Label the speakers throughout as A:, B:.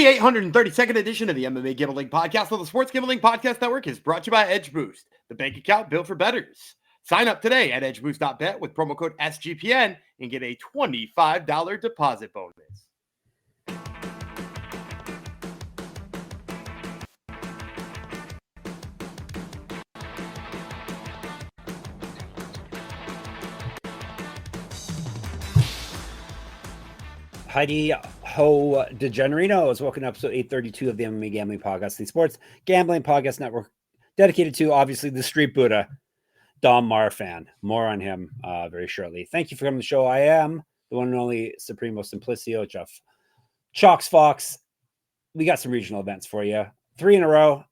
A: The 832nd edition of the MMA Gambling Podcast on the Sports Gambling Podcast Network is brought to you by Edge Boost, the bank account built for bettors. Sign up today at edgeboost.bet with promo code SGPN and get a $25 deposit bonus.
B: Heidi Ho DeGenerinos, welcome to episode 832 of the MMA Gambling Podcast, the Sports Gambling Podcast Network, dedicated to, obviously, the Street Buddha, Daan Marfan. More on him very shortly. Thank you for coming to the show. I am the one and only Supremo Simplicio, Jeff Chalks Fox. We got some regional events for you. 3 in a row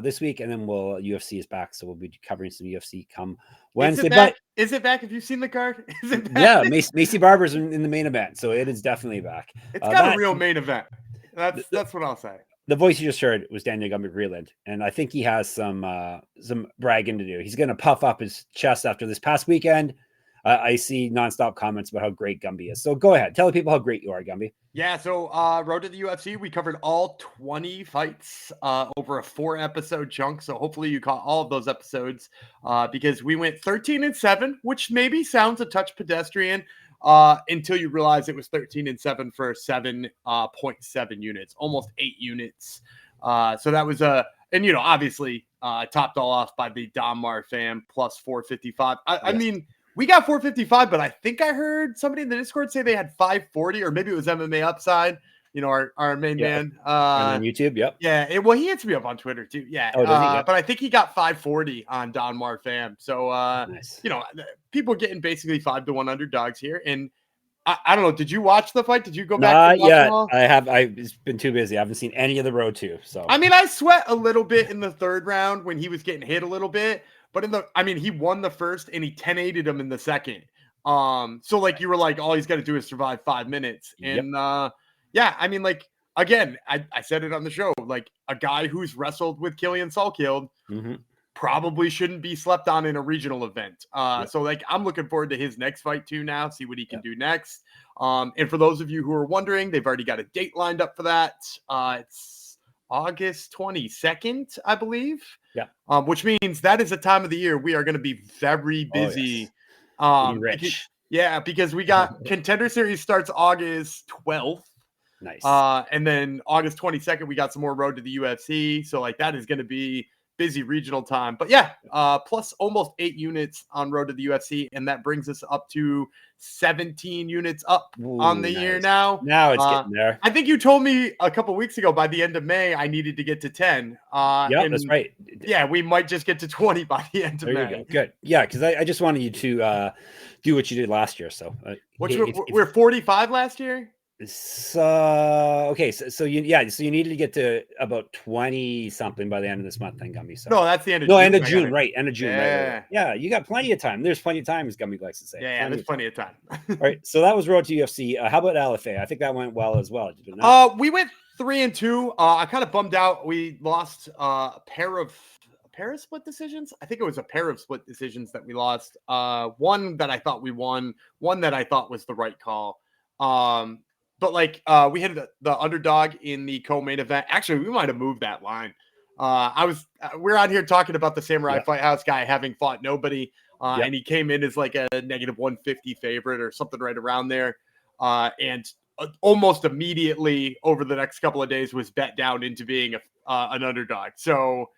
B: this week, and then UFC is back, so we'll be covering some UFC come Wednesday.
A: Is it back? Have you seen the card? Is it back?
B: Yeah, Macy Barber's in the main event, so it is definitely back.
A: It's got a real main event. That's what I'll say.
B: The voice you just heard was Daniel Gumby-Vreeland, and I think he has some bragging to do. He's going to puff up his chest after this past weekend. I see nonstop comments about how great Gumby is. So go ahead. Tell the people how great you are, Gumby.
A: Yeah, so Road to the UFC, we covered all 20 fights over a 4-episode chunk. So hopefully you caught all of those episodes because we went 13-7, which maybe sounds a touch pedestrian until you realize it was 13-7 for 7.7 units, almost 8 units. So that was and obviously topped all off by the Daan Marfan plus 455. I mean, we got 455, but I think I heard somebody in the Discord say they had 540, or maybe it was MMA Upside, our main man.
B: On YouTube, yep.
A: Yeah, well, he hits me up on Twitter, too. Yeah, but I think he got 540 on Daan Marfan. So,
B: nice.
A: People getting basically 5-1 underdogs here. And I don't know, did you watch the fight? Did you go back?
B: Not yet. I have. I've been too busy. I haven't seen any of the Road 2. So,
A: I mean, I sweat a little bit in the third round when he was getting hit a little bit. But he won the first and he 10-8'd him in the second. So like you were like, all he's got to do is survive 5 minutes. And again, I said it on the show, like a guy who's wrestled with Killian Salkeld probably shouldn't be slept on in a regional event. So like I'm looking forward to his next fight too now, see what he can do next. And for those of you who are wondering, they've already got a date lined up for that. It's August 22nd, I believe.
B: Yeah.
A: Which means that is a time of the year we are going to be very busy.
B: Rich.
A: Because we got Contender Series starts August 12th.
B: Nice.
A: And then August 22nd, we got some more Road to the UFC. So like that is going to be busy regional time. But yeah, plus almost 8 units on Road to the UFC. And that brings us up to 17 units up on the year now.
B: Now it's getting there.
A: I think you told me a couple of weeks ago by the end of May I needed to get to 10.
B: Yeah, that's right.
A: Yeah, we might just get to 20 by the end of May.
B: There you go. Good. Yeah, because I just wanted you to do what you did last year. So
A: we're 45 last year.
B: So okay, so you needed to get to about 20 something by the end of this month, then Gumby. So
A: no, that's the end of June.
B: End of June, right? End of June.
A: Yeah.
B: Right. Yeah, you got plenty of time. There's plenty of time, as Gumby likes to say.
A: Yeah, there's plenty of time.
B: All right, so that was Road to UFC. How about LFA? I think that went well as well. Did it not?
A: We went 3-2. I kind of bummed out. We lost a pair of split decisions. I think it was a pair of split decisions that we lost. One that I thought we won. One that I thought was the right call. But we had the underdog in the co-main event. Actually, we might have moved that line. We're out here talking about the Samurai Fight House guy having fought nobody. And he came in as like a negative 150 favorite or something right around there. And almost immediately over the next couple of days was bet down into being an underdog. So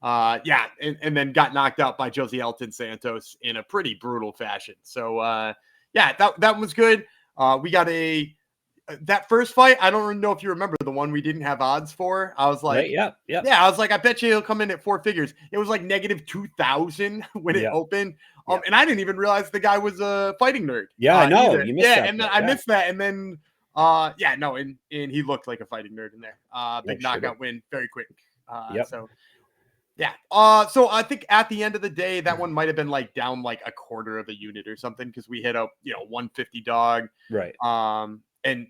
A: and then got knocked out by Josie Elton Santos in a pretty brutal fashion. So that was good. We got that first fight, I don't know if you remember the one we didn't have odds for. I was like,
B: yeah.
A: I was like, I bet you he'll come in at 4 figures. It was like negative 2,000 when it opened. And I didn't even realize the guy was a fighting nerd.
B: Yeah, I know. You missed that.
A: And I missed that. And then, and he looked like a fighting nerd in there. Big knockout win, very quick. So I think at the end of the day, that one might have been like down like a quarter of a unit or something because we hit a 150 dog.
B: Right.
A: And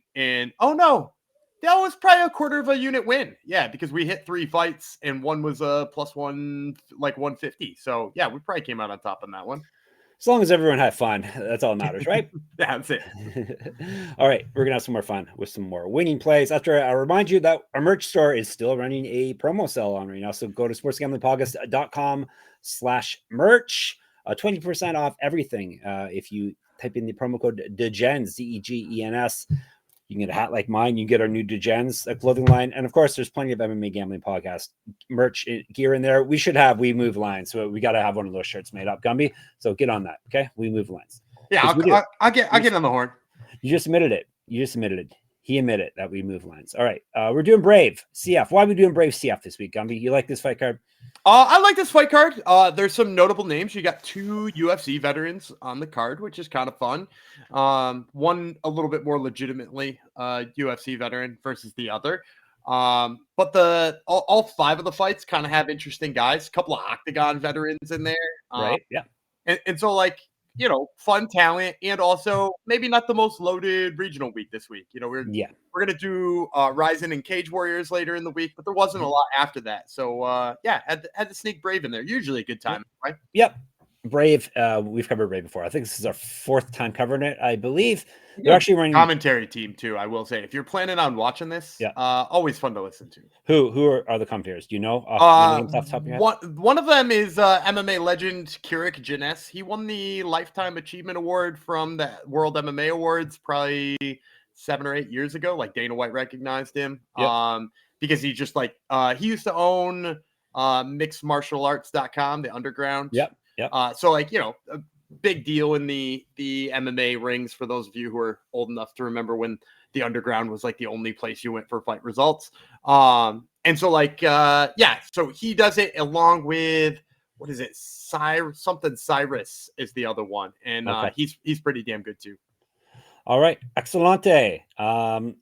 A: oh no, that was probably a quarter of a unit win. Yeah, because we hit 3 fights and one was a +1 like 150. So yeah, we probably came out on top on that one.
B: As long as everyone had fun, that's all that matters, right?
A: That's it.
B: All right, we're gonna have some more fun with some more winning plays. After I remind you that our merch store is still running a promo sale on right now. So go to sportsgamblingpodcast.com/merch. 20% off everything. If you type in the promo code DEGENS, DEGENS, you can get a hat like mine. You can get our new DeGens clothing line. And of course, there's plenty of MMA Gambling Podcast merch gear in there. We should have We Move lines. So we got to have one of those shirts made up, Gumby. So get on that. Okay. We Move lines.
A: Yeah, I'll get on the horn.
B: You just admitted it. He admitted that We Move lines. All right. We're doing Brave CF. Why are we doing Brave CF this week, Gumby? You like this fight card?
A: I like this fight card. There's some notable names. You got 2 UFC veterans on the card, which is kind of fun. One a little bit more legitimately UFC veteran versus the other. But all 5 of the fights kind of have interesting guys. A couple of Octagon veterans in there.
B: Right. Yeah.
A: And so, like, you know, fun talent, and also maybe not the most loaded regional week this week. You know, we're gonna do Ryzen and Cage Warriors later in the week, but there wasn't a lot after that. So had to sneak Brave in there. Usually a good time, right?
B: Yep. Brave. We've covered Brave before. I think this is our 4th time covering it, I believe. They're actually running
A: commentary team too. I will say, if you're planning on watching this, always fun to listen to.
B: Who are the commentators? Do you know?
A: One of them is MMA legend Qarukhnishvili. He won the Lifetime Achievement Award from the World MMA Awards probably 7 or 8 years ago. Like, Dana White recognized him because he just he used to own mixedmartialarts.com, the underground.
B: Yep.
A: So, like, you know, a big deal in the MMA rings for those of you who are old enough to remember when the underground was like the only place you went for fight results. And so, like, so he does it along with, what is it? Cyrus is the other one. And he's pretty damn good too.
B: All right. Excelente.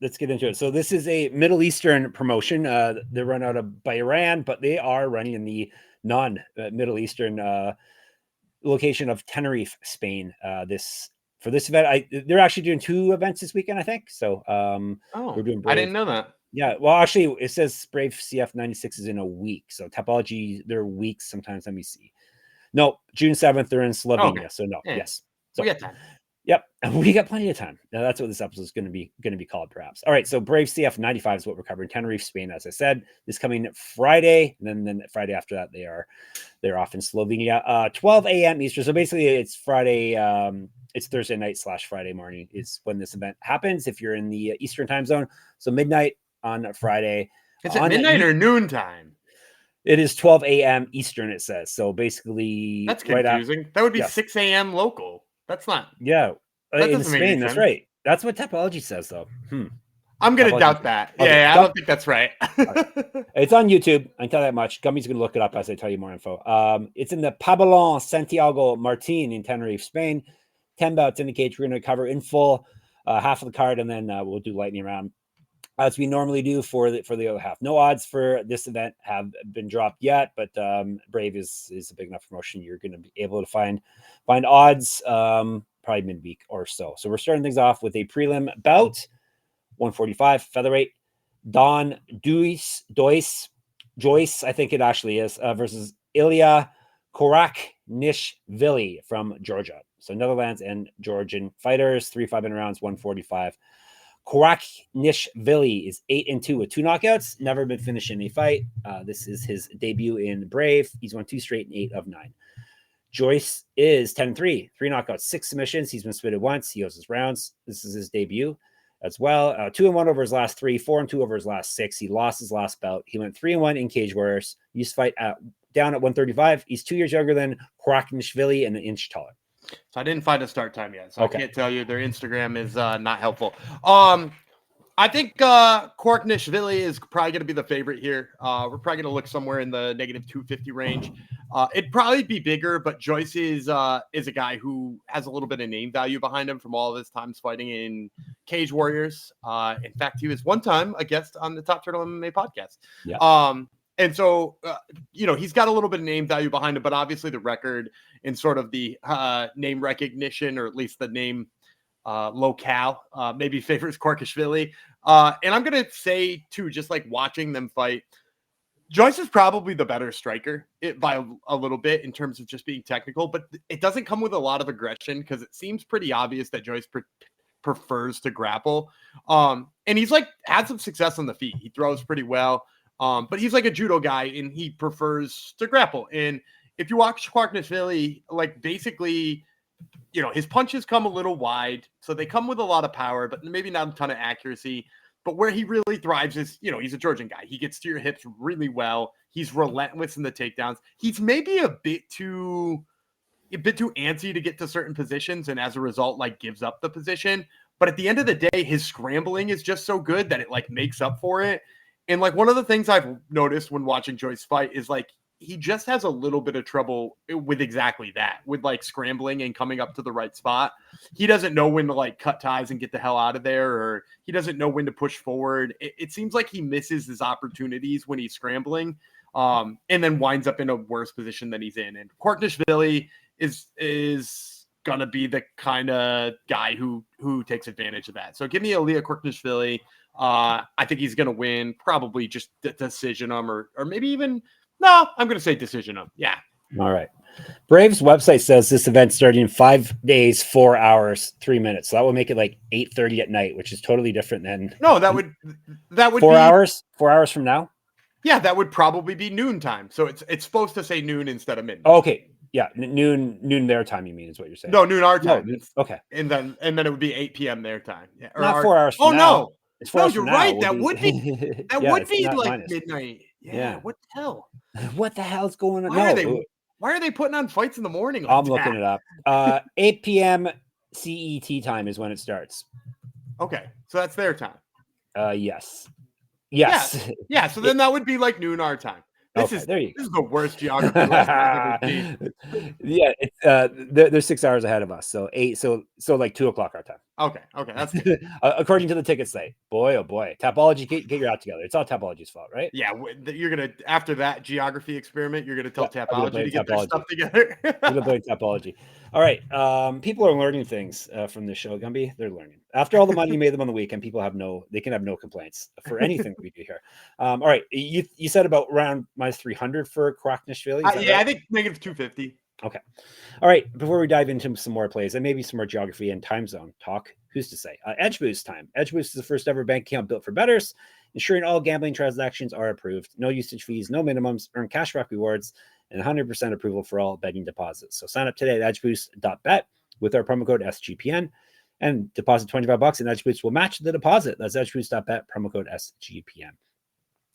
B: Let's get into it. So this is a Middle Eastern promotion. They're run out of Bahrain, but they are running in the non-Middle Eastern location of Tenerife, Spain. For this event, they're actually doing 2 events this weekend, I think. So we're doing Brave.
A: I didn't know that.
B: Yeah, well, actually, it says Brave CF 96 is in a week. So Topology, they're weeks sometimes. Let me see. No, June 7th, they're in Slovenia. Okay. So no, yes. So
A: we got time.
B: Yep, we got plenty of time. Now, that's what this episode is going to be called, perhaps. All right, so Brave CF 95 is what we're covering. Tenerife, Spain, as I said, this coming Friday, and then Friday after that they're off in Slovenia. 12 a.m. Eastern. So basically, it's Friday. It's Thursday night / Friday morning is when this event happens. If you're in the Eastern time zone, so midnight on Friday.
A: Is it midnight or noontime?
B: It is 12 a.m. Eastern. It says so. Basically,
A: that's confusing. That would be 6 a.m. local. That's not.
B: Yeah. In Spain, that's right. That's what Topology says, though.
A: I'm going to doubt that. Okay. I don't think that's right.
B: Right. It's on YouTube. I can tell that much. Gummy's going to look it up as I tell you more info. It's in the Pabellon Santiago Martin in Tenerife, Spain. 10 bouts in the cage. We're going to cover in full half of the card, and then we'll do lightning round as we normally do for the other half. No odds for this event have been dropped yet, but Brave is a big enough promotion. You're going to be able to find odds probably midweek or so. So we're starting things off with a prelim bout, 145 featherweight. Daan Duijs, I think it actually is, versus Ilia Qarukhnishvili from Georgia. So Netherlands and Georgian fighters, 3 5-minute rounds, 145. Qarukhnishvili is 8-2 with 2 knockouts. Never been finished in a fight. This is his debut in Brave. He's won 2 straight and 8 of 9. Joyce is 10-3, 3 knockouts, 6 submissions. He's been submitted once. He goes his rounds. This is his debut as well. 2-1 over his last 3, 4-2 over his last 6. He lost his last bout. He went 3-1 in Cage Warriors. He used to fight down at 135. He's 2 years younger than Qarukhnishvili and an inch taller.
A: So I didn't find a start time yet, so I can't tell you. Their Instagram is not helpful. I think Qarukhnishvili is probably going to be the favorite here. We're probably going to look somewhere in the -250 range. It'd probably be bigger, but Joyce is a guy who has a little bit of name value behind him from all of his times fighting in Cage Warriors. In fact, he was one time a guest on the Top Turtle MMA podcast.
B: Yeah.
A: And so, he's got a little bit of name value behind him, but obviously the record and sort of the name recognition, or at least the name locale, maybe favors Qarukhnishvili. And I'm going to say, too, just like watching them fight, Joyce is probably the better striker by a little bit in terms of just being technical, but it doesn't come with a lot of aggression because it seems pretty obvious that Joyce prefers to grapple. And he's like had some success on the feet. He throws pretty well, but he's like a judo guy and he prefers to grapple. And if you watch Qarukhnishvili, like basically, his punches come a little wide, so they come with a lot of power, but maybe not a ton of accuracy. But where he really thrives is, he's a Georgian guy. He gets to your hips really well. He's relentless in the takedowns. He's maybe a bit too antsy to get to certain positions, and as a result, like gives up the position. But at the end of the day, his scrambling is just so good that it like makes up for it. And like one of the things I've noticed when watching Joyce fight is like he just has a little bit of trouble with exactly that, with like scrambling and coming up to the right spot. He doesn't know when to like cut ties and get the hell out of there, or he doesn't know when to push forward. It seems like he misses his opportunities when he's scrambling, and then winds up in a worse position than he's in. And Qarukhnishvili is gonna be the kind of guy who takes advantage of that. So give me Ilia Qarukhnishvili. I think he's gonna win, probably just decision him, or maybe even. No, I'm going to say decision him. Yeah.
B: All right. Braves website says this event starting in 5 days, 4 hours, 3 minutes. So that would make it like 8:30 at night, which is totally different than.
A: No, that would
B: 4 hours. 4 hours from now.
A: Yeah, that would probably be noon time. So it's supposed to say noon instead of midnight.
B: Oh, okay. Yeah, noon their time. You mean is what you're saying?
A: No, noon our time.
B: No, okay.
A: And then it would be 8 p.m. their time. Yeah.
B: Not 4 hours. From now.
A: No.
B: It's 4 hours
A: you're
B: from
A: right.
B: Now.
A: That would be would be like minus. Midnight. Yeah. What the hell?
B: What the hell's going on?
A: Why are they putting on fights in the morning?
B: I'm looking it up. 8 p.m. CET time is when it starts.
A: Okay, so that's their time.
B: Yes.
A: Yeah. So then that would be like noon our time. This is the worst geography lesson I've ever seen.
B: Yeah, they're 6 hours ahead of us. So 8. So like 2 o'clock our time.
A: Okay, that's good.
B: According to the ticket site. Boy, oh boy, Tapology, get your act together. It's all Tapology's fault, right?
A: Yeah, you're gonna after that geography experiment, you're gonna tell Tapology to get their stuff together.
B: We're gonna blame Tapology. All right, people are learning things from this show, Gumby. They're learning. After all the money you made them on the weekend, people can have no complaints for anything we do here. All right, you said about around minus 300 for Qarukhnishvili.
A: Yeah, right? I think negative 250.
B: Okay. All right. Before we dive into some more plays and maybe some more geography and time zone talk, who's to say? Edge Boost time. Edge Boost is the first ever bank account built for bettors, ensuring all gambling transactions are approved. No usage fees, no minimums, earn cashback rewards, and 100% approval for all betting deposits. So sign up today at edgeboost.bet with our promo code SGPN and deposit $25 and Edge Boost will match the deposit. That's edgeboost.bet, promo code SGPN.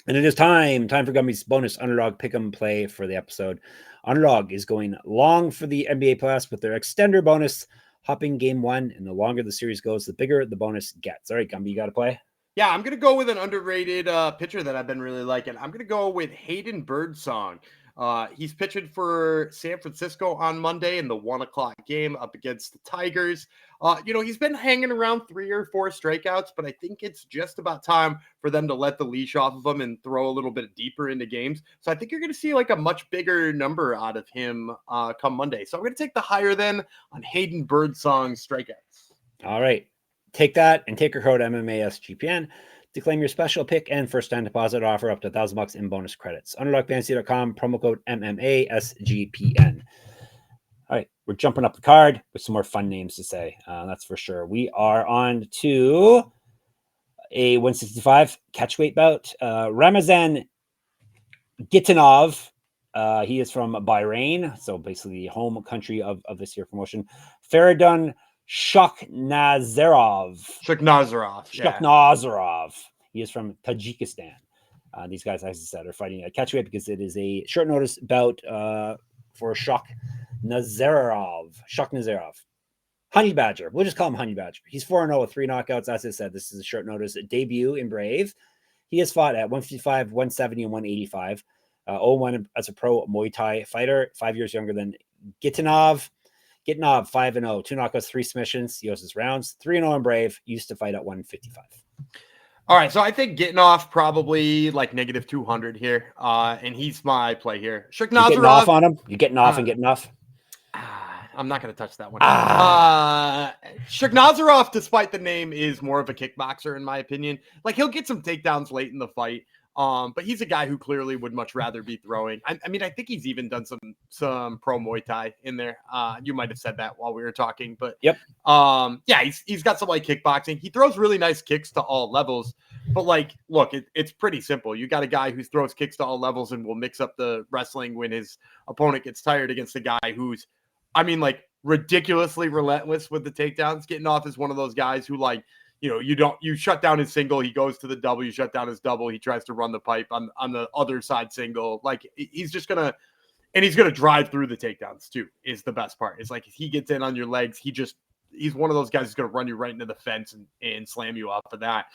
B: And it is time for Gumby's bonus underdog pick'em play for the episode. Underdog is going long for the NBA playoffs with their extender bonus, hopping game 1. And the longer the series goes, the bigger the bonus gets. All right, Gumby, you got to play?
A: Yeah, I'm going to go with an underrated pitcher that I've been really liking. I'm going to go with Hayden Birdsong. He's pitching for San Francisco on Monday in the 1 o'clock game up against the Tigers. He's been hanging around 3 or 4 strikeouts, but I think it's just about time for them to let the leash off of him and throw a little bit deeper into games. So I think you're going to see like a much bigger number out of him come Monday. So I'm going to take the higher then on Hayden Birdsong's strikeouts.
B: All right. Take that and take your code MMASGPN to claim your special pick and first-time deposit offer up to $1,000 in bonus credits. UnderdogFantasy.com, promo code MMASGPN. All right, we're jumping up the card with some more fun names to say. That's for sure. We are on to a 165 catchweight bout. Ramazan Gitinov. He is from Bahrain, so basically the home country of this year promotion. Faridun Shokhnazarov.
A: Shokhnazarov.
B: He is from Tajikistan. These guys, as I said, are fighting a catchweight because it is a short notice bout for Shokhnazarov. Honey Badger. We'll just call him Honey Badger. He's 4-0 with 3 knockouts. As I said, this is a short notice debut in Brave. He has fought at 155, 170, and 185. 0-1 as a pro Muay Thai fighter, 5 years younger than Gitinov. 5-0, 2 knockouts, 3 submissions. He goes his rounds. 3-0 in Brave. Used to fight at 155.
A: All right, so I think Gitinov probably like negative 200 here, and he's my play here. Shokhnazarov.
B: You getting off on him? You getting off and getting off?
A: I'm not going to touch that one. Shokhnazarov, despite the name, is more of a kickboxer in my opinion. Like he'll get some takedowns late in the fight. But he's a guy who clearly would much rather be throwing. I mean, I think he's even done some pro Muay Thai in there. You might have said that while we were talking, but
B: yep.
A: Yeah, he's got some like kickboxing. He throws really nice kicks to all levels. But like, look, it's pretty simple. You got a guy who throws kicks to all levels and will mix up the wrestling when his opponent gets tired against a guy who's, I mean, like ridiculously relentless with the takedowns. Gitinov is one of those guys who like, you shut down his single, he goes to the double, you shut down his double, he tries to run the pipe on the other side single. Like he's just gonna drive through the takedowns too, is the best part. It's like if he gets in on your legs, he's one of those guys who's gonna run you right into the fence and slam you off of that.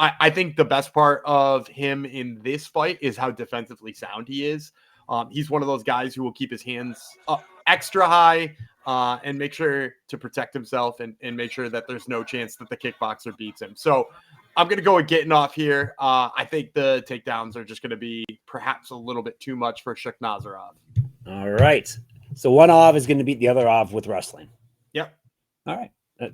A: I think the best part of him in this fight is how defensively sound he is. He's one of those guys who will keep his hands up extra high and make sure to protect himself and make sure that there's no chance that the kickboxer beats him. So I'm going to go with Gitinov here. I think the takedowns are just going to be perhaps a little bit too much for Shokhnazarov.
B: All right. So one Ov is going to beat the other Ov with wrestling.
A: Yep.
B: All right.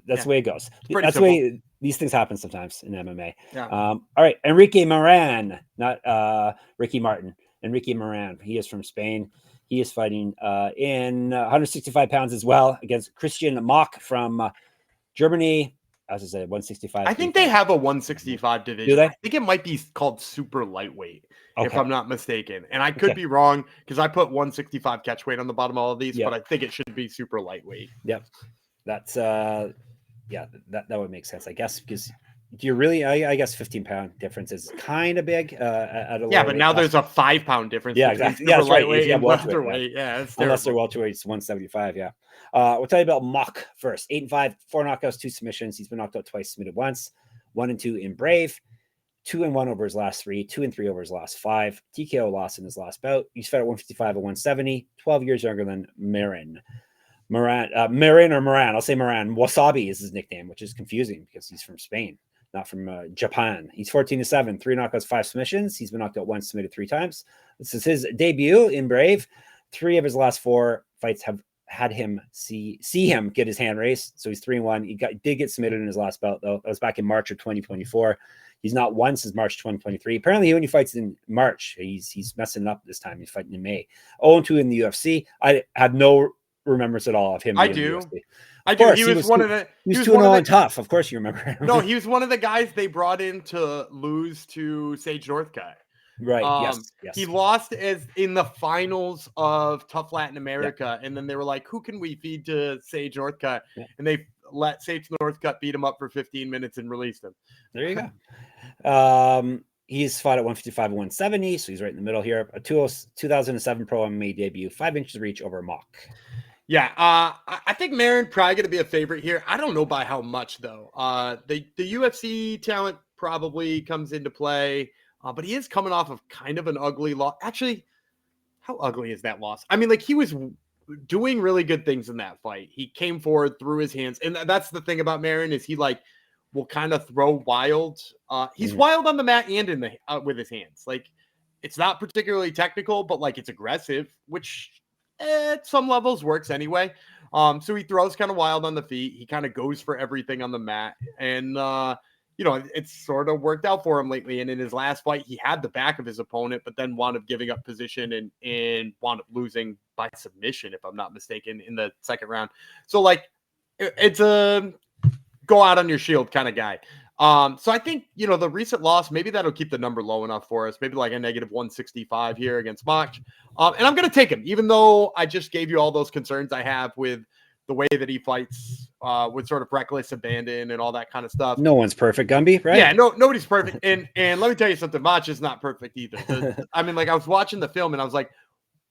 B: That's the way it goes.
A: That's
B: the way these things happen sometimes in MMA.
A: Yeah.
B: All right. Enrique Marín, not Ricky Martin. Enrique Marín. He is from Spain. He is fighting in 165 pounds as well against Christian Mach from Germany. As I said, 165.
A: I think they have a 165 division.
B: Do they?
A: I think it might be called super lightweight,
B: okay.
A: if I'm not mistaken. And I could be wrong because I put 165 catch weight on the bottom of all of these, but I think it should be super lightweight.
B: Yep. That's that would make sense, I guess, because you're really, I guess 15-pound difference is kind of big. At a
A: but now there's a 5-pound difference.
B: Yeah, exactly. Yeah, that's
A: lightweight
B: right.
A: and welterweight. Yeah, it's
B: unless they're welterweight, it's 175. Yeah. We'll tell you about Mach first. 8-5, 4 knockouts, 2 submissions. He's been knocked out twice, submitted once. 1-2 in Brave. 2-1 over his last 3. 2-3 over his last 5. TKO loss in his last bout. He's fought at 155 and 170. 12 years younger than Marín. Marín or Marín. I'll say Marín. Wasabi is his nickname, which is confusing because he's from Spain, not from Japan. He's 14-7, 3 knockouts, 5 submissions. He's been knocked out once, submitted 3 times. This is his debut in Brave. 3 of his last 4 fights have had him see him get his hand raised. So he's 3-1. He did get submitted in his last bout, though. That was back in March of 2024. He's not won since March 2023. Apparently, when he fights in March, he's messing up this time. He's fighting in May. 0-2 in the UFC. I have no remembrance at all of him.
A: I do.
B: He was one of the. He was 2-0 and tough. Of course, you remember him.
A: No, he was one of the guys they brought in to lose to Sage Northcutt.
B: Right. Yes.
A: He lost as in the finals of Tough Latin America, and then they were like, "Who can we feed to Sage Northcutt?"
B: Yeah.
A: And they let Sage Northcutt beat him up for 15 minutes and released him.
B: There you go. He's fought at 155 and 170, so he's right in the middle here. A 2007 Pro MMA debut, 5 inches reach over Mach.
A: Yeah, I think Marín probably going to be a favorite here. I don't know by how much though. The UFC talent probably comes into play. But he is coming off of kind of an ugly loss. Actually, how ugly is that loss? I mean, like he was doing really good things in that fight. He came forward, threw his hands. And that's the thing about Marín is he like will kind of throw wild. He's wild on the mat and in the with his hands. Like it's not particularly technical, but like it's aggressive, which at some levels works anyway. So he throws kind of wild on the feet. He kind of goes for everything on the mat. And it's sort of worked out for him lately. And in his last fight, he had the back of his opponent, but then wound up giving up position and wound up losing by submission, if I'm not mistaken, in the second round. So, like, it's a go out on your shield kind of guy. So I think, the recent loss, maybe that'll keep the number low enough for us. Maybe like a negative 165 here against Mach. And I'm going to take him, even though I just gave you all those concerns I have with the way that he fights with sort of reckless abandon and all that kind of stuff.
B: No one's perfect, Gumby, right?
A: Yeah, nobody's perfect. And let me tell you something, Mach is not perfect either. I mean, like I was watching the film and I was like,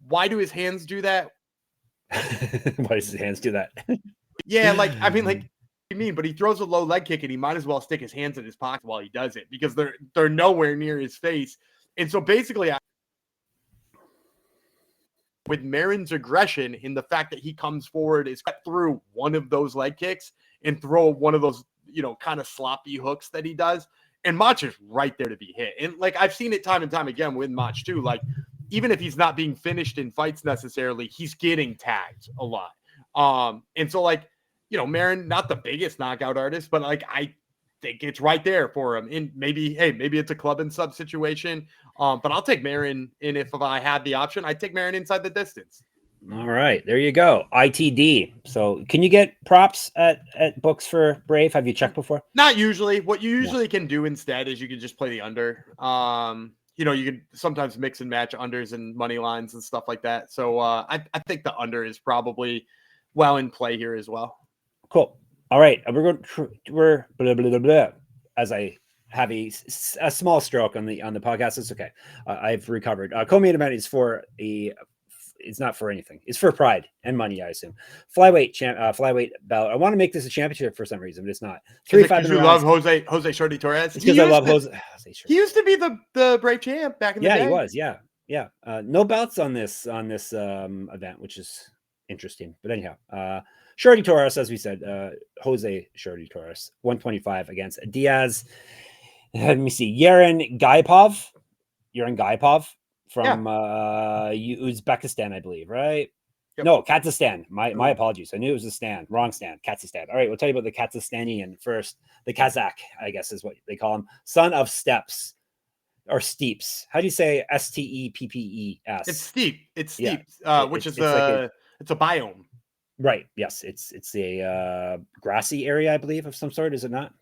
A: why do his hands do that?
B: Why does his hands do that?
A: Yeah, like, I mean, like, you mean, but he throws a low leg kick and he might as well stick his hands in his pocket while he does it because they're nowhere near his face. And so basically, with Marín's aggression in the fact that he comes forward is cut through one of those leg kicks and throw one of those, kind of sloppy hooks that he does. And Mach is right there to be hit. And like, I've seen it time and time again with Mach too. Like, even if he's not being finished in fights necessarily, he's getting tagged a lot. And so like, Marín, not the biggest knockout artist, but like, I think it's right there for him. And maybe it's a club and sub situation. But I'll take Marín. And if I had the option, I'd take Marín inside the distance.
B: All right, there you go. ITD. So can you get props at books for Brave? Have you checked before?
A: Not usually. What you usually can do instead is you can just play the under. You can sometimes mix and match unders and money lines and stuff like that. So I think the under is probably well in play here as well.
B: Cool. All right, we're blah, blah, blah, blah, as I have a small stroke on the podcast. It's okay. I've recovered. Co-main event is it's not for anything. It's for pride and money, I assume. Flyweight bout. I want to make this a championship for some reason, but it's not.
A: 3-5. You love Jose Shorty Torres.
B: It's because I love Jose Shorty.
A: He used to be the Brave champ back in the day.
B: Yeah, he was. Yeah. No bouts on this event, which is interesting. But anyhow, Shorty Torres, as we said, Jose Shorty Torres, 125 against Diaz. Let me see, Yerengaipov from Uzbekistan, I believe, right? Yep. No, Kazakhstan. My apologies. I knew it was a stand. Wrong stand. Kazakhstan. All right, we'll tell you about the Kazakhstanian first. The Kazakh, I guess is what they call him. Son of Steps or Steeps. How do you say Steppes?
A: It's steep. It's steep, which is it's a biome.
B: Right. Yes. It's a grassy area, I believe, of some sort. Is it not?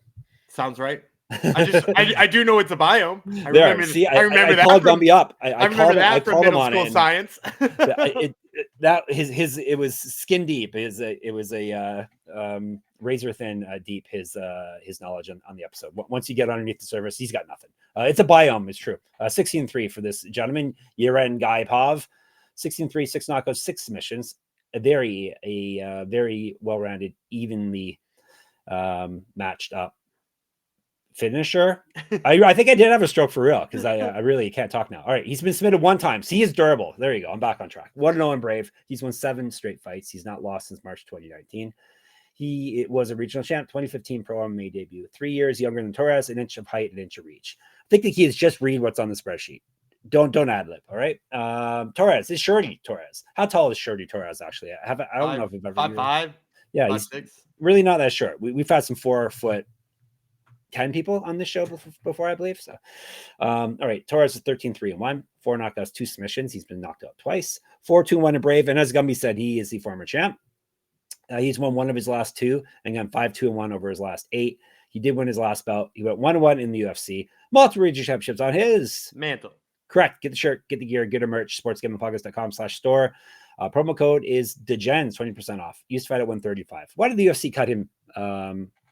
A: Sounds right. I do know it's a I remember that.
B: Called Gumby up.
A: I remember that from middle school science.
B: It was skin deep. It was a razor thin deep. His knowledge on the episode. Once you get underneath the surface, he's got nothing. It's a biome. It's true. 16-3 for this gentleman, Yerengaipov. 16-3, 6 knockouts, 6 submissions. A very well-rounded, evenly matched up finisher. I think I did have a stroke for real because I really can't talk now. All right, he's been submitted 1 time. So he is durable. There you go. I'm back on track. 1-0 in Brave. He's won 7 straight fights. He's not lost since March 2019. He was a regional champ, 2015 pro MMA debut. 3 years younger than Torres, an inch of height, an inch of reach. I think the key is just read what's on the spreadsheet. Don't ad lib. All right. Torres is Shorty Torres. How tall is Shorty Torres actually? I don't know if I've ever
A: 5'5".
B: Yeah, he's
A: 5'6". Really
B: not that short. We've had some 4'10" people on this show before, I believe. So, all right. Torres is 13-3-1, 4 knockouts, 2 submissions. He's been knocked out twice. 4-2-1 in Brave, and as Gumby said, he is the former champ. He's won 1 of his last 2 and gone 5-2-1 over his last 8. He did win his last bout. He went 1-1 in the UFC. Multiple regional championships on his
A: mantle.
B: Correct. Get the shirt, get the gear, get a merch. sportsgamblingpodcast.com/store. Promo code is DeGens, 20% off. Used to fight at 135. Why did the UFC cut him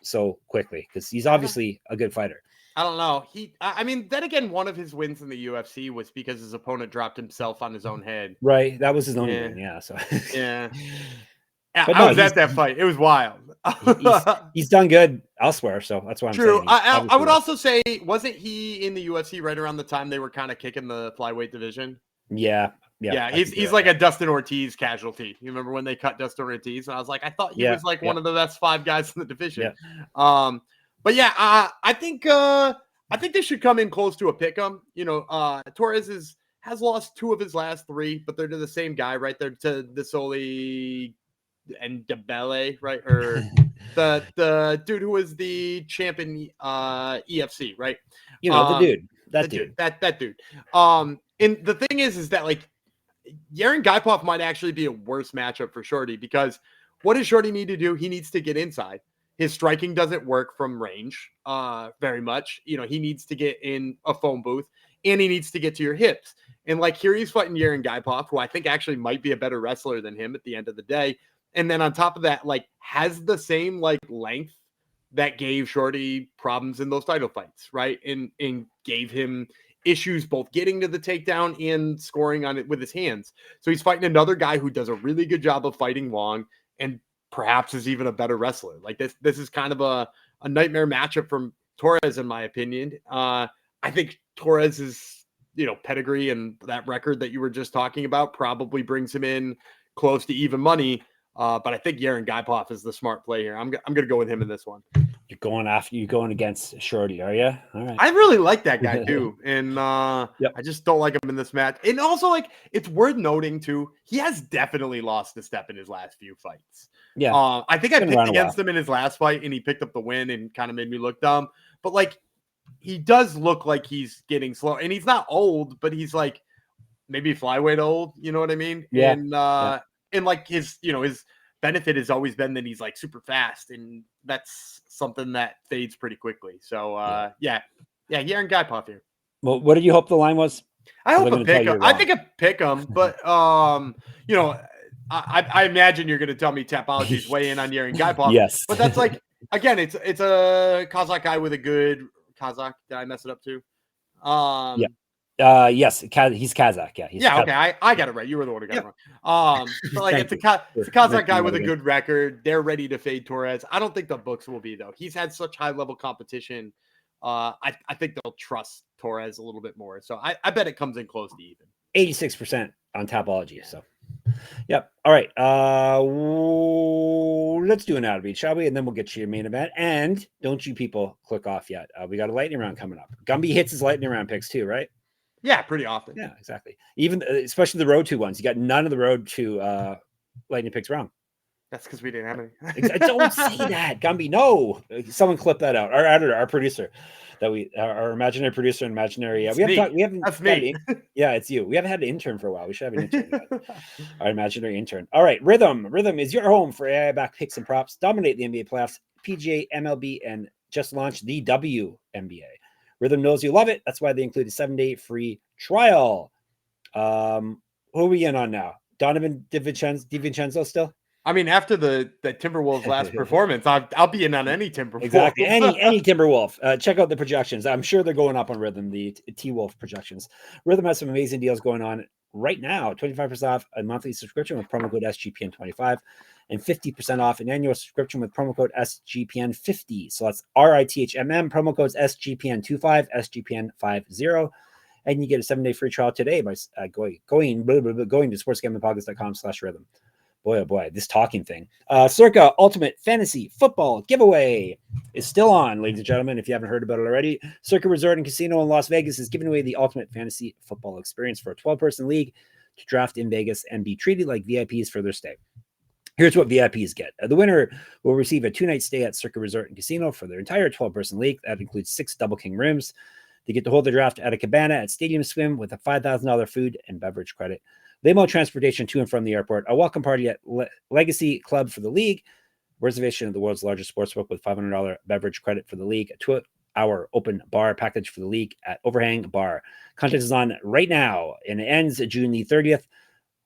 B: so quickly? Because he's obviously a good fighter.
A: I don't know. Then again, one of his wins in the UFC was because his opponent dropped himself on his own head.
B: Right. That was his own win. Yeah. So
A: yeah. I was at that fight. It was wild.
B: he's done good elsewhere, so that's why I'm
A: saying. I would also say, wasn't he in the UFC right around the time they were kind of kicking the flyweight division?
B: Yeah.
A: He's like a Dustin Ortiz casualty. You remember when they cut Dustin Ortiz? And I was like, I thought he was like one of the best 5 guys in the division. Yeah. But yeah, I think they should come in close to a pick'em. Torres has lost 2 of his last 3, but they're to the same guy, right? They're to the Soli and Debele, right? Or the dude who was the champion EFC, right?
B: The dude. That
A: dude. And the thing is that like Yerengaipov might actually be a worse matchup for Shorty because what does Shorty need to do? He needs to get inside. His striking doesn't work from range very much. He needs to get in a phone booth and he needs to get to your hips. And like here he's fighting Yerengaipov, who I think actually might be a better wrestler than him at the end of the day. And then on top of that, like has the same like length that gave Shorty problems in those title fights, right? And gave him issues both getting to the takedown and scoring on it with his hands. So he's fighting another guy who does a really good job of fighting long and perhaps is even a better wrestler. Like this is kind of a nightmare matchup from Torres, in my opinion. I think Torres's, pedigree and that record that you were just talking about probably brings him in close to even money. But I think Yerengaipov is the smart play here. I'm going to go with him in this one.
B: You're going against Shorty, are you? All right.
A: I really like that guy too, and
B: Yep.
A: I just don't like him in this match. And also, like, it's worth noting too, he has definitely lost a step in his last few fights.
B: Yeah.
A: I think I
B: been
A: picked
B: around a
A: against
B: while.
A: him in his last fight, and he picked up the win and kind of made me look dumb. But like, he does look like he's getting slow, and he's not old, but he's like maybe flyweight old. You know what I mean?
B: Yeah.
A: And like his benefit has always been that he's like super fast, and that's something that fades pretty quickly. So yeah, Yerengaipov here.
B: Well, what did you hope the line was?
A: I hope a pick him. I
B: wrong.
A: think a pick him, but you know, I imagine you're going to tell me Tapology's way in on Yerengaipov.
B: Yes,
A: but that's like, again, it's a Kazakh guy with a good Kazakh. Did I mess it up too?
B: Yes, he's Kazakh. Yeah,
A: okay. I got it right. You were the one who got it wrong. But like, it's a Kazakh guy with a good record. They're ready to fade Torres. I don't think the books will be though. He's had such high level competition. I think they'll trust Torres a little bit more. So I bet it comes in close to even.
B: 86% on Tapology. So, yep. All right. Let's do an out of beat, shall we? And then we'll get you your main event. And don't you people click off yet. We got a lightning round coming up. Gumby hits his lightning round picks too, right?
A: Yeah, pretty often.
B: Yeah, exactly. Even especially the road to ones. You got none of the road to lightning picks wrong.
A: That's because we didn't have any.
B: Don't say that, Gumby. No, someone clip that out. Our editor, our producer, our imaginary producer, and imaginary. We haven't.
A: That's me.
B: Yeah, it's you. We haven't had an intern for a while. We should have an intern. Our imaginary intern. All right, Rhythm. Rhythm is your home for AI back picks and props. Dominate the NBA playoffs, PGA, MLB, and just launched the WNBA. Rhythm knows you love it. That's why they include a 7-day free trial. Who are we in on now? Donovan DiVincenzo still?
A: I mean, after the Timberwolves last performance, I'll be in on any Timberwolf.
B: Exactly. Any Timberwolf. Check out the projections. I'm sure they're going up on Rhythm, the T-Wolf projections. Rhythm has some amazing deals going on right now. 25% off a monthly subscription with promo code SGPN25 and 50% off an annual subscription with promo code SGPN50. So that's RITHMM, promo codes SGPN25, SGPN50. And you get a 7-day free trial today by going to sportsgamblingpockets.com/rhythm. Boy, oh boy, this talking thing. Circa Ultimate Fantasy Football Giveaway is still on, ladies and gentlemen. If you haven't heard about it already, Circa Resort and Casino in Las Vegas is giving away the ultimate fantasy football experience for a 12-person league to draft in Vegas and be treated like VIPs for their stay. Here's what VIPs get. The winner will receive a 2-night stay at Circa Resort and Casino for their entire 12-person league. That includes 6 Double King rooms. They get to hold the draft at a cabana at Stadium Swim with a $5,000 food and beverage credit. Limo transportation to and from the airport, a welcome party at Legacy Club for the league, reservation of the world's largest sportsbook with $500 beverage credit for the league, a 2-hour open bar package for the league at Overhang Bar. Contest is on right now, and it ends June the 30th.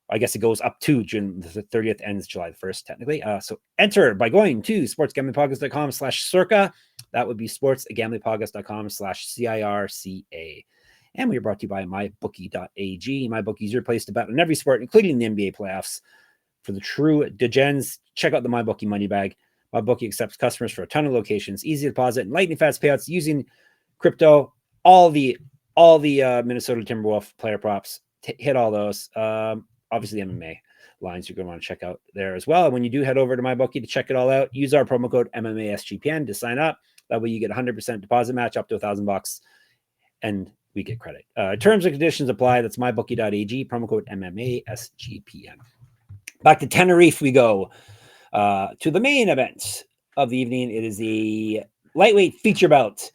B: I guess it goes up to June the 30th, ends July the 1st, technically. So enter by going to sportsgamblingpockets.com/circa. That would be sportsgamblingpockets.com/CIRCA. And we are brought to you by mybookie.ag. MyBookie is your place to bet on every sport, including the NBA playoffs. For the true degens, check out the MyBookie money bag. MyBookie accepts customers for a ton of locations, easy deposit, and lightning fast payouts using crypto. All the Minnesota Timberwolf player props, hit all those. Obviously, MMA lines you're going to want to check out there as well. And when you do head over to MyBookie to check it all out, use our promo code MMASGPN to sign up. That way you get 100% deposit match up to $1,000, and we get credit. Terms and conditions apply. That's mybookie.ag, promo code MMASGPN. Back to Tenerife we go. To the main event of the evening. It is the lightweight feature bout.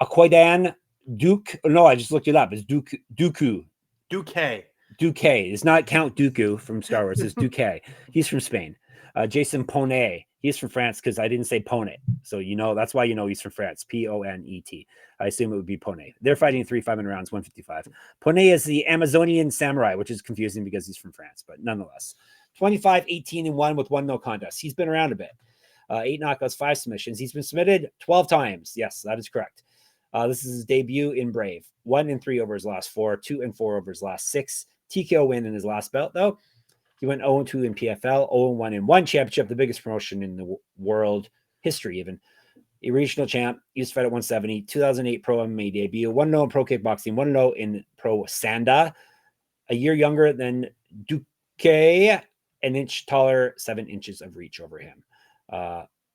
B: Acoidan Duque. No, I just looked it up. It's Duque. It's not Count Dooku from Star Wars. It's Duque. He's from Spain. Jason Ponet. He's from France because I didn't say Ponet. So, that's why he's from France. Ponet. I assume it would be Ponet. They're fighting 3 5-minute rounds, 155. Ponet is the Amazonian samurai, which is confusing because he's from France, but nonetheless. 25-18-1 with 1 no contest. He's been around a bit. 8 knockouts, 5 submissions. He's been submitted 12 times. Yes, that is correct. This is his debut in Brave. 1-3 over his last 4, 2-4 over his last 6. TKO win in his last bout, though. He went 0-2 in PFL, 0-1 in one championship, the biggest promotion in the world history, even. A regional champ, used to fight at 170, 2008 pro MMA debut, 1-0 in pro kickboxing, 1-0 in pro Sanda. A year younger than Duque, an inch taller, 7 inches of reach over him.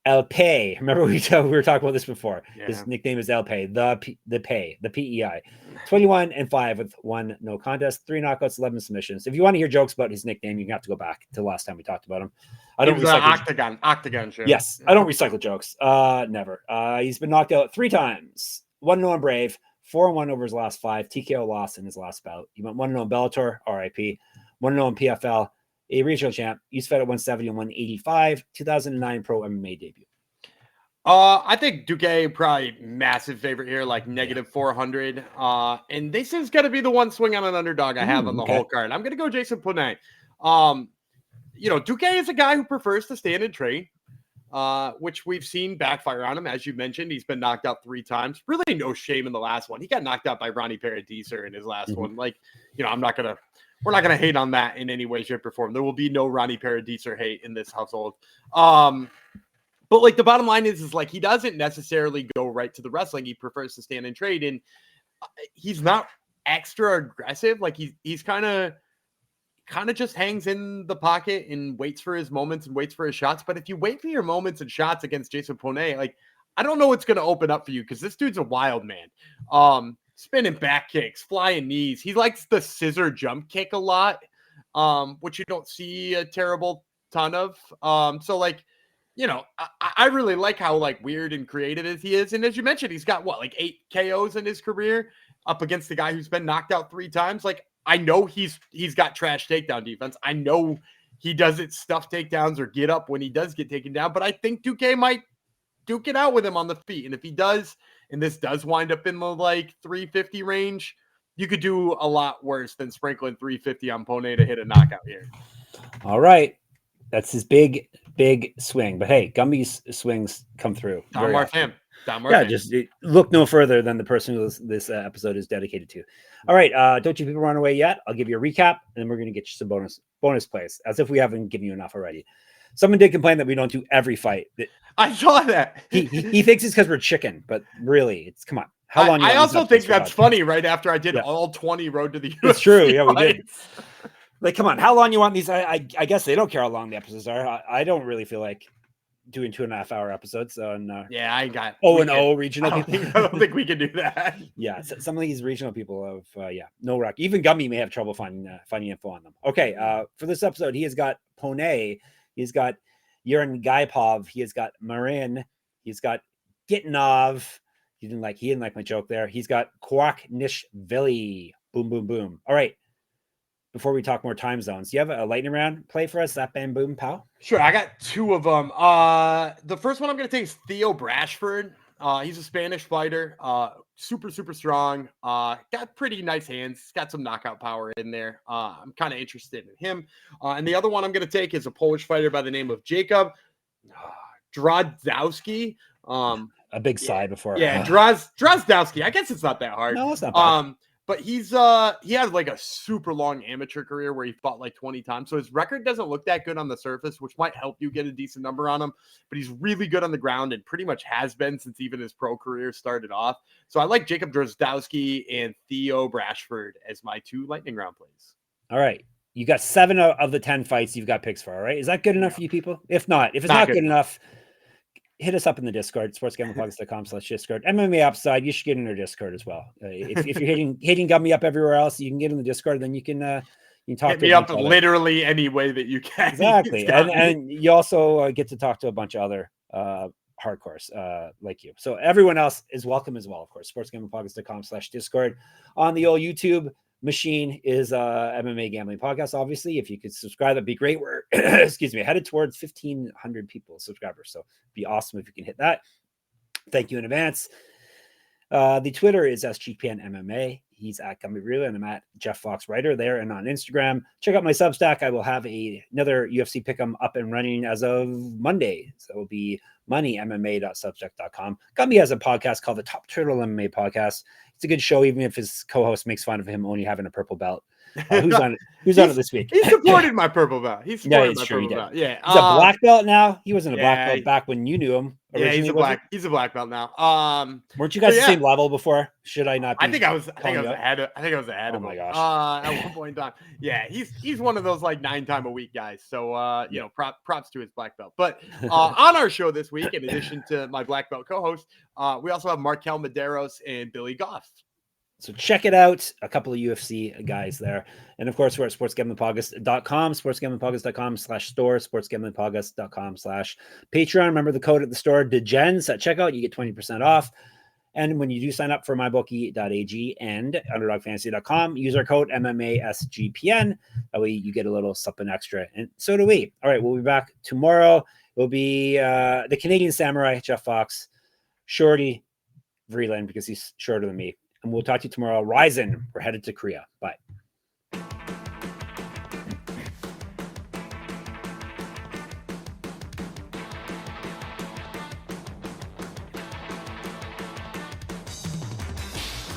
B: Ep. Remember we were talking about this before.
A: Yeah.
B: His nickname is Ep. The PEI. 21-5 with 1 no contest, 3 knockouts, 11 submissions. If you want to hear jokes about his nickname, you have to go back to the last time we talked about him. I don't
A: recycle Octagon show.
B: Yes, I don't recycle jokes. Never. He's been knocked out 3 times. 1-0 on Brave, 4-1 over his last 5. TKO loss in his last bout. He went 1-0 on Bellator, RIP. 1-0 on PFL. A regional champ. He's fed at 170 and 185. 2009 pro MMA debut.
A: I think Duque probably massive favorite here, like negative 400. And this is going to be the one swing on an underdog I have on the whole card. I'm going to go Jason Ponet. Duque is a guy who prefers to stand and trade, which we've seen backfire on him. As you mentioned, he's been knocked out 3 times. Really no shame in the last one. He got knocked out by Ronnie Paradiser in his last one. Like, we're not going to hate on that in any way, shape, or form. There will be no Ronnie Paradiser hate in this household. But like the bottom line is like he doesn't necessarily go right to the wrestling. He prefers to stand and trade, and he's not extra aggressive. Like he's kind of just hangs in the pocket and waits for his moments and waits for his shots. But if you wait for your moments and shots against Jason Ponet, like I don't know what's going to open up for you because this dude's a wild man. Spinning back kicks, flying knees. He likes the scissor jump kick a lot, which you don't see a terrible ton of. So like. I really like how like weird and creative he is. And as you mentioned, he's got 8 KOs in his career up against the guy who's been knocked out 3 times. Like I know he's got trash takedown defense. I know he doesn't stuff takedowns or get up when he does get taken down, but I think Duque might duke it out with him on the feet. And if he does, and this does wind up in the 350 range, you could do a lot worse than sprinkling 350 on Ponet to hit a knockout here.
B: All right. That's his big swing. But hey, Gumby's swings come through.
A: Daan fan.
B: Just look no further than the person who this episode is dedicated to. All right. Don't you people run away yet? I'll give you a recap, and then we're going to get you some bonus plays, as if we haven't given you enough already. Someone did complain that we don't do every fight.
A: I saw that.
B: He thinks it's because we're chicken, but really, come on. How long?
A: I also think that's funny. Right after I did all 20 Road to the UFC.
B: It's true. Yeah, we did. Like, come on, how long you want these? I guess they don't care how long the episodes are. I don't really feel like doing 2.5-hour episodes on.
A: I got
B: O regional people.
A: I don't think we can do that.
B: Yeah, some of these regional people have no rock. Even Gumby may have trouble finding info on them. Okay, for this episode, he has got Ponet, he's got Yerengaipov, he has got Marín, he's got Gitinov. He didn't like my joke there. He's got Qarukhnishvili. Boom, boom, boom. All right. Before we talk more time zones, do you have a lightning round play for us? That bam boom pow.
A: Sure, I got 2 of them. The first one I'm going to take is Theo Brashford. He's a Spanish fighter, super strong. Got pretty nice hands. He's got some knockout power in there. I'm kind of interested in him. And the other one I'm going to take is a Polish fighter by the name of Jacob Drozdowski.
B: A big sigh before.
A: Yeah, Drozdowski. I guess it's not that hard.
B: No, it's not bad.
A: But he had like a super long amateur career where he fought 20 times. So his record doesn't look that good on the surface, which might help you get a decent number on him. But he's really good on the ground and pretty much has been since even his pro career started off. So I like Jacob Drozdowski and Theo Brashford as my 2 lightning round plays.
B: All right. You got 7 of the 10 fights you've got picks for, all right? Is that good enough for you people? If it's not good enough, hit us up in the Discord, sportsgamblingpodcast.com/Discord. MMA Upside, you should get in our Discord as well. If you're hitting Gummy up everywhere else, you can get in the Discord. Then you can talk
A: hit me up literally any way that you can.
B: Exactly, and you also get to talk to a bunch of other hardcores like you. So everyone else is welcome as well, of course. sportsgamblingpodcast.com/Discord. On the old YouTube machine is MMA Gambling Podcast. Obviously, if you could subscribe, that'd be great. We're headed towards 1,500 people subscribers, so it'd be awesome if you can hit that. Thank you in advance. The Twitter is SGPN MMA. He's at Gamble, and I'm at Jeff Fox Writer there. And on Instagram, check out my Substack. I will have another UFC pick'em up and running as of Monday. So it will be moneymma.substack.com. Gumby has a podcast called the Top Turtle MMA Podcast. it's a good show, even if his co-host makes fun of him only having a purple belt. Who's on it this week?
A: He supported my purple belt. He supported my purple belt. Yeah.
B: He's a black belt now. He wasn't a black belt back when you knew him.
A: Yeah, he's a black belt now.
B: Weren't you guys the same level before? Should I not be?
A: I think I was ahead of
B: oh my gosh.
A: At one point in time. Yeah, he's one of those like 9 times a week guys. So you know, props to his black belt. But on our show this week, in addition to my black belt co-host, we also have Markel Medeiros and Billy Goff.
B: So check it out. A couple of UFC guys there. And of course, we're at sportsgamblingpodcast.com, sportsgamblingpodcast.com/store, sportsgamblingpodcast.com/Patreon. Remember the code at the store, DEGENS at checkout. You get 20% off. And when you do sign up for mybookie.ag and underdogfantasy.com, use our code MMASGPN. That way you get a little something extra. And so do we. All right, we'll be back tomorrow. It will be the Canadian Samurai, Jeff Fox, Shorty Vreeland, because he's shorter than me. And we'll talk to you tomorrow. Ryzen, we're headed to Korea. Bye.